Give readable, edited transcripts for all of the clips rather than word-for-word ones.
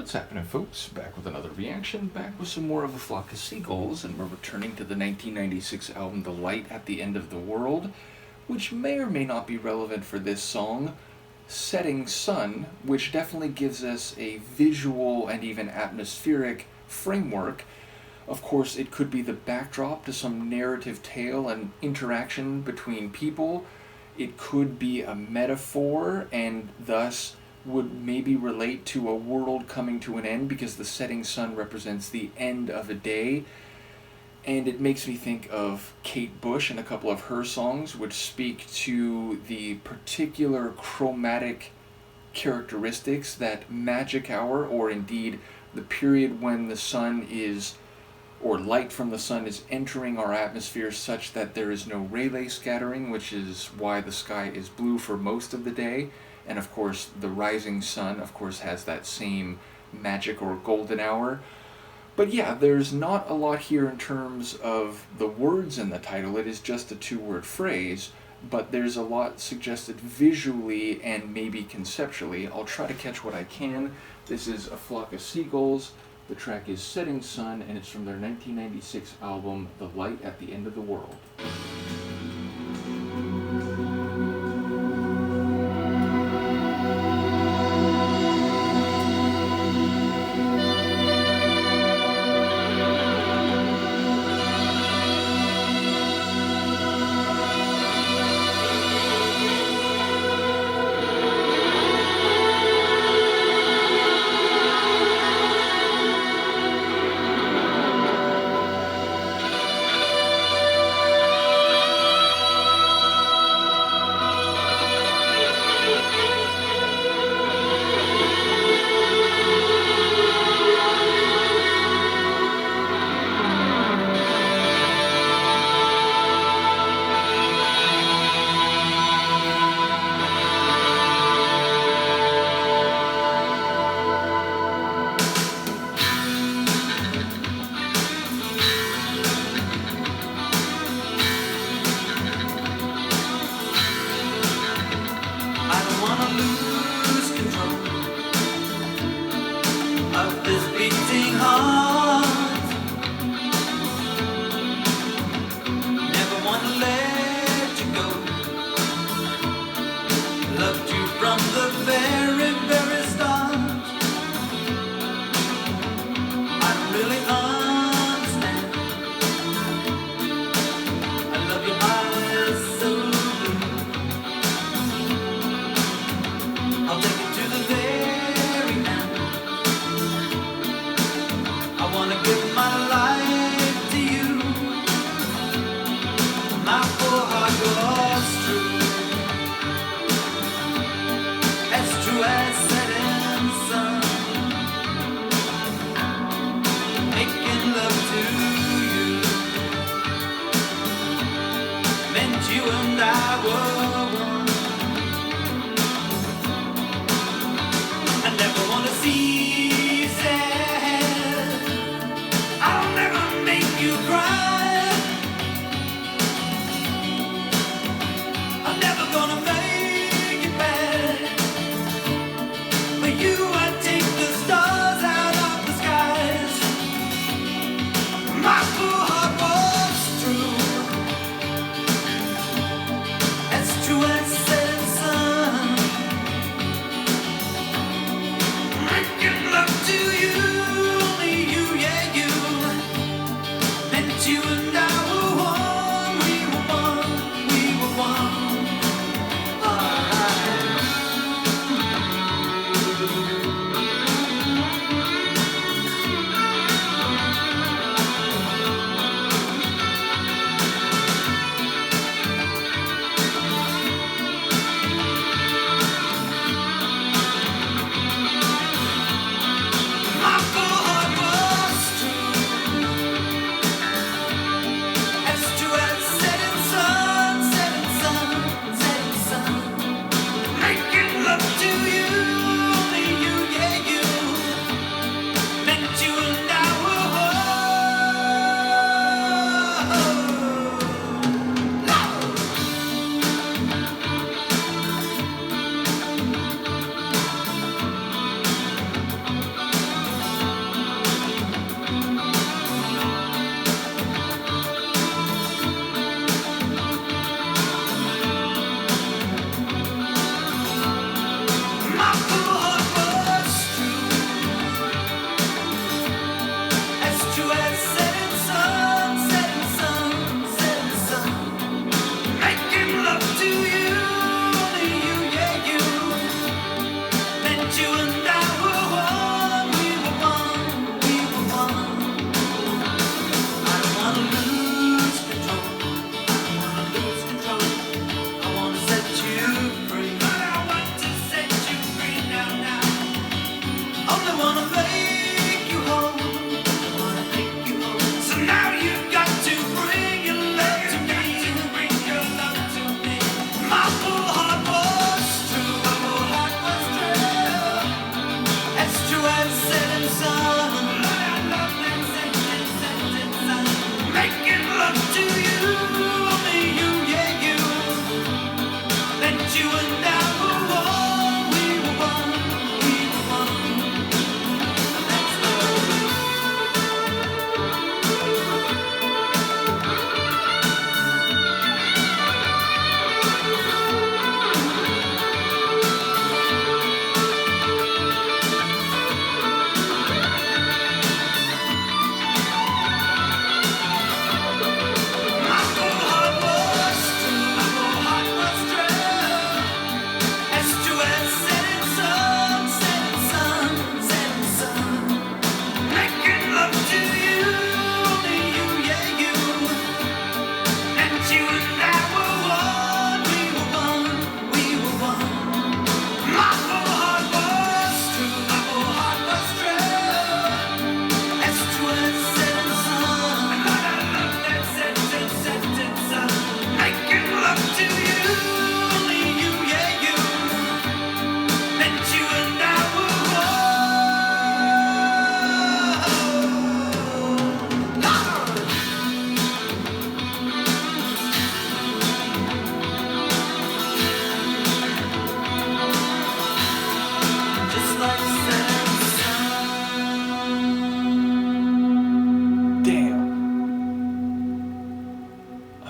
What's happening, folks? Back with another reaction, back with some more of A Flock of Seagulls, and we're returning to the 1996 album The Light at the End of the World, which may or may not be relevant for this song, Setting Sun, which definitely gives us a visual and even atmospheric framework. Of course, it could be the backdrop to some narrative tale and interaction between people. It could be a metaphor and thus would maybe relate to a world coming to an end because the setting sun represents the end of a day. And it makes me think of Kate Bush and a couple of her songs, which speak to the particular chromatic characteristics that magic hour, or indeed the period when the sun is, or light from the sun is entering our atmosphere such that there is no Rayleigh scattering, which is why the sky is blue for most of the day. And of course, the rising sun, of course, has that same magic or golden hour. But yeah, there's not a lot here in terms of the words in the title. It is just a two-word phrase, but there's a lot suggested visually and maybe conceptually. I'll try to catch what I can. This is A Flock of Seagulls. The track is Setting Sun, and it's from their 1996 album, The Light at the End of the World.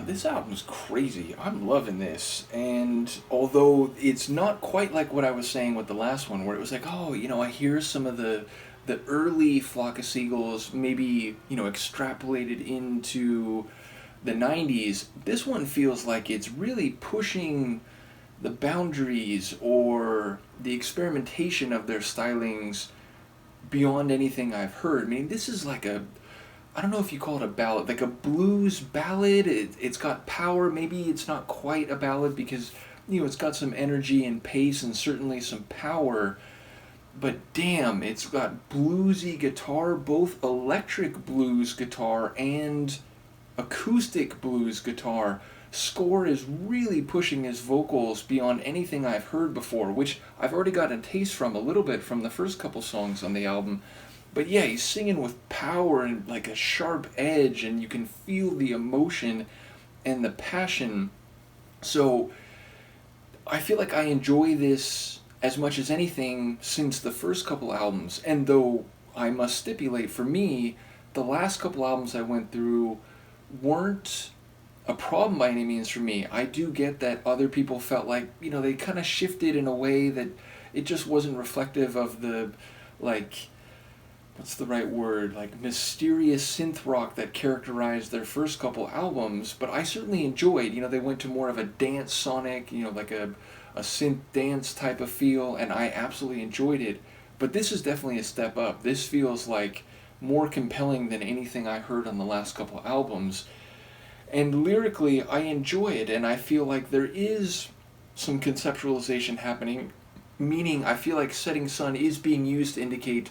This album's crazy. I'm loving this. And although it's not quite like what I was saying with the last one, where it was like, oh, I hear some of the early Flock of Seagulls, maybe, extrapolated into the 90s. This one feels like it's really pushing the boundaries or the experimentation of their stylings beyond anything I've heard. I mean, this is like I don't know if you call it a ballad, like a blues ballad. It's got power. Maybe it's not quite a ballad because, it's got some energy and pace and certainly some power. But damn, it's got bluesy guitar, both electric blues guitar and acoustic blues guitar. Score is really pushing his vocals beyond anything I've heard before, which I've already got a taste from a little bit from the first couple songs on the album. But yeah, he's singing with power and like a sharp edge, and you can feel the emotion and the passion. So I feel like I enjoy this as much as anything since the first couple albums. And though I must stipulate, for me, the last couple albums I went through weren't a problem by any means for me. I do get that other people felt like, they kind of shifted in a way that it just wasn't reflective of the, what's the right word, mysterious synth rock that characterized their first couple albums. But I certainly enjoyed, they went to more of a dance sonic, like a synth dance type of feel, and I absolutely enjoyed it. But this is definitely a step up. This feels like more compelling than anything I heard on the last couple albums. And lyrically, I enjoy it, and I feel like there is some conceptualization happening, meaning I feel like Setting Sun is being used to indicate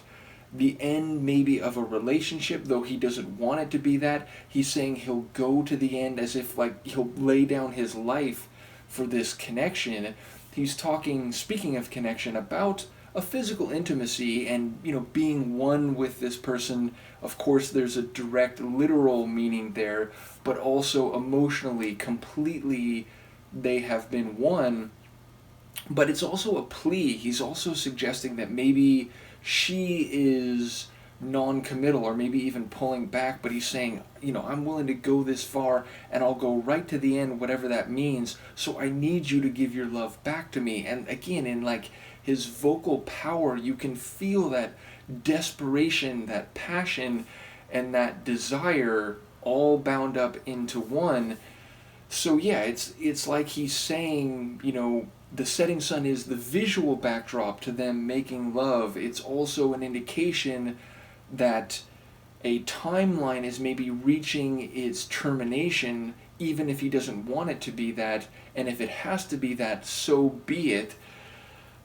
the end maybe of a relationship, though he doesn't want it to be that. He's saying he'll go to the end as if he'll lay down his life for this connection. He's speaking of connection, about a physical intimacy and, being one with this person. Of course, there's a direct literal meaning there, but also emotionally, completely, they have been one. But it's also a plea. He's also suggesting that maybe she is non-committal or maybe even pulling back, but he's saying, I'm willing to go this far and I'll go right to the end, whatever that means, so I need you to give your love back to me. And again, in his vocal power, you can feel that desperation, that passion, and that desire all bound up into one. So yeah, it's like he's saying, the setting sun is the visual backdrop to them making love. It's also an indication that a timeline is maybe reaching its termination, even if he doesn't want it to be that, and if it has to be that, so be it.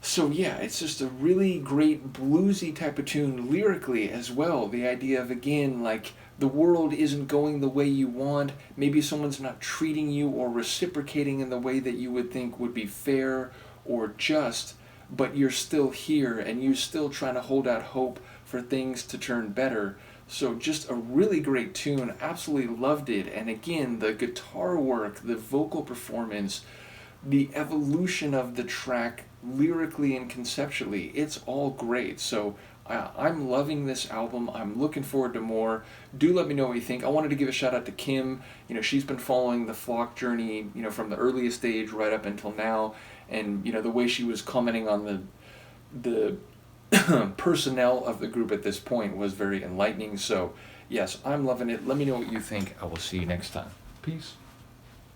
So yeah, it's just a really great bluesy type of tune lyrically as well. The idea of, again, like, the world isn't going the way you want. Maybe someone's not treating you or reciprocating in the way that you would think would be fair or just, but you're still here and you're still trying to hold out hope for things to turn better. So just a really great tune. Absolutely loved it. And again, the guitar work, the vocal performance, the evolution of the track lyrically and conceptually, it's all great. So I'm loving this album. I'm looking forward to more. Do let me know what you think. I wanted to give a shout out to Kim. She's been following the Flock journey, from the earliest stage right up until now. And, the way she was commenting on the personnel of the group at this point was very enlightening. So, yes, I'm loving it. Let me know what you think. I will see you next time. Peace.